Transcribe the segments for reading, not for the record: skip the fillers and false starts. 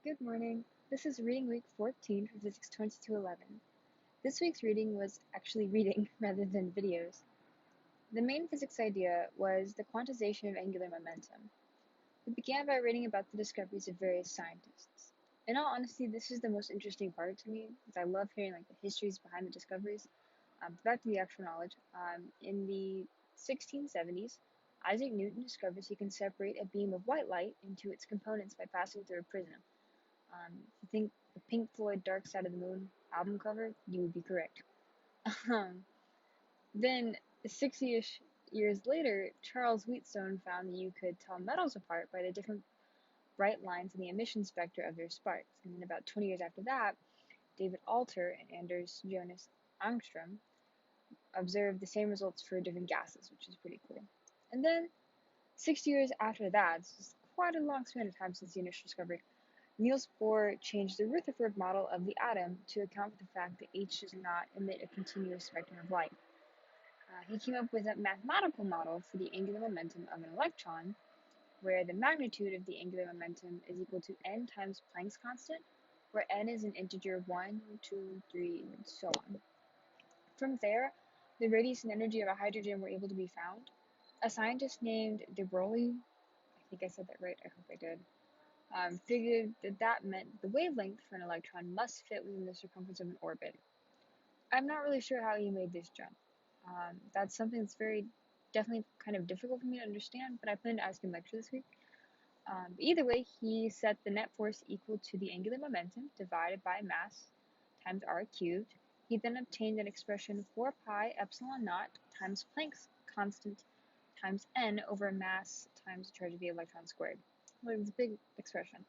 Good morning. This is reading week 14 for Physics 2211. This week's reading was actually reading rather than videos. The main physics idea was the quantization of angular momentum. We began by reading about the discoveries of various scientists. In all honesty, this is the most interesting part to me, because I love hearing the histories behind the discoveries. Back to the actual knowledge. In the 1670s, Isaac Newton discovers he can separate a beam of white light into its components by passing through a prism. If you think the Pink Floyd Dark Side of the Moon album cover, you would be correct. Then, 60-ish years later, Charles Wheatstone found that you could tell metals apart by the different bright lines in the emission spectra of their sparks. And then about 20 years after that, David Alter and Anders Jonas Angstrom observed the same results for different gases, which is pretty cool. And then, 60 years after that, this is quite a long span of time since the initial discovery, Niels Bohr changed the Rutherford model of the atom to account for the fact that H does not emit a continuous spectrum of light. He came up with a mathematical model for the angular momentum of an electron, where the magnitude of the angular momentum is equal to n times Planck's constant, where n is an integer 1, 2, 3, and so on. From there, the radius and energy of a hydrogen were able to be found. A scientist named de Broglie, I think I said that right, I hope I did, figured that meant the wavelength for an electron must fit within the circumference of an orbit. I'm not really sure how he made this jump. That's something that's very definitely kind of difficult for me to understand, but I plan to ask him lecture this week. But either way, he set the net force equal to the angular momentum divided by mass times r cubed. He then obtained an expression 4 pi epsilon naught times Planck's constant times n over mass times the charge of the electron squared. Well, it was a big expression.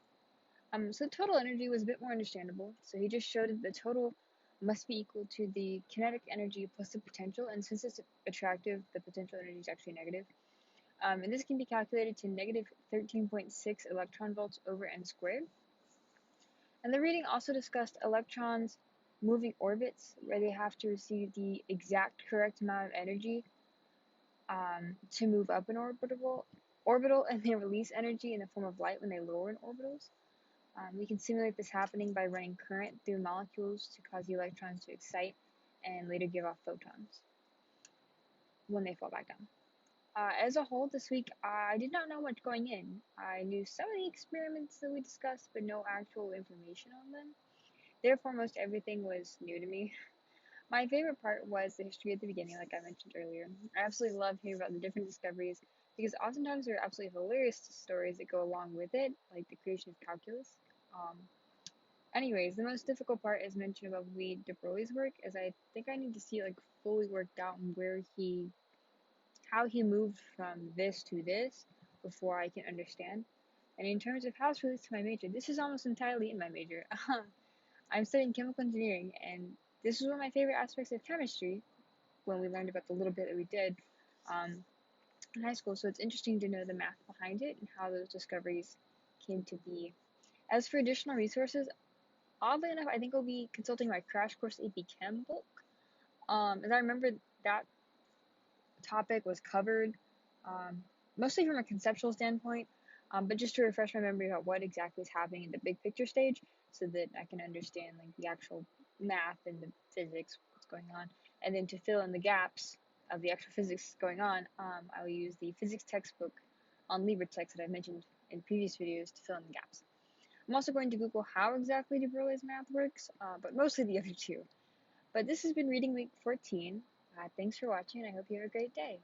So the total energy was a bit more understandable. So he just showed that the total must be equal to the kinetic energy plus the potential, and since it's attractive, the potential energy is actually negative. And this can be calculated to negative 13.6 electron volts over n squared. And the reading also discussed electrons moving orbits, where they have to receive the exact correct amount of energy to move up an orbital, and they release energy in the form of light when they lower in orbitals. We can simulate this happening by running current through molecules to cause the electrons to excite and later give off photons when they fall back down. As a whole, this week I did not know much going in. I knew some of the experiments that we discussed, but no actual information on them. Therefore, most everything was new to me. My favorite part was the history at the beginning, like I mentioned earlier. I absolutely love hearing about the different discoveries because oftentimes there are absolutely hilarious stories that go along with it, like the creation of calculus. Um, Anyways, the most difficult part, as mentioned above, we de Broglie's work, as I think I need to see fully worked out and how he moved from this to this before I can understand. And in terms of how it's related to my major, this is almost entirely in my major. I'm studying chemical engineering, and this is one of my favorite aspects of chemistry when we learned about the little bit that we did in high school. So it's interesting to know the math behind it and how those discoveries came to be. As for additional resources, oddly enough, I think I'll be consulting my Crash Course AP Chem book. As I remember, that topic was covered mostly from a conceptual standpoint, but just to refresh my memory about what exactly is happening in the big picture stage so that I can understand the actual math and the physics, what's going on, and then to fill in the gaps of the actual physics going on, I will use the physics textbook on LibreText that I've mentioned in previous videos to fill in the gaps. I'm also going to Google how exactly de Broglie's math works, but mostly the other two. But this has been Reading Week 14. Thanks for watching, and I hope you have a great day.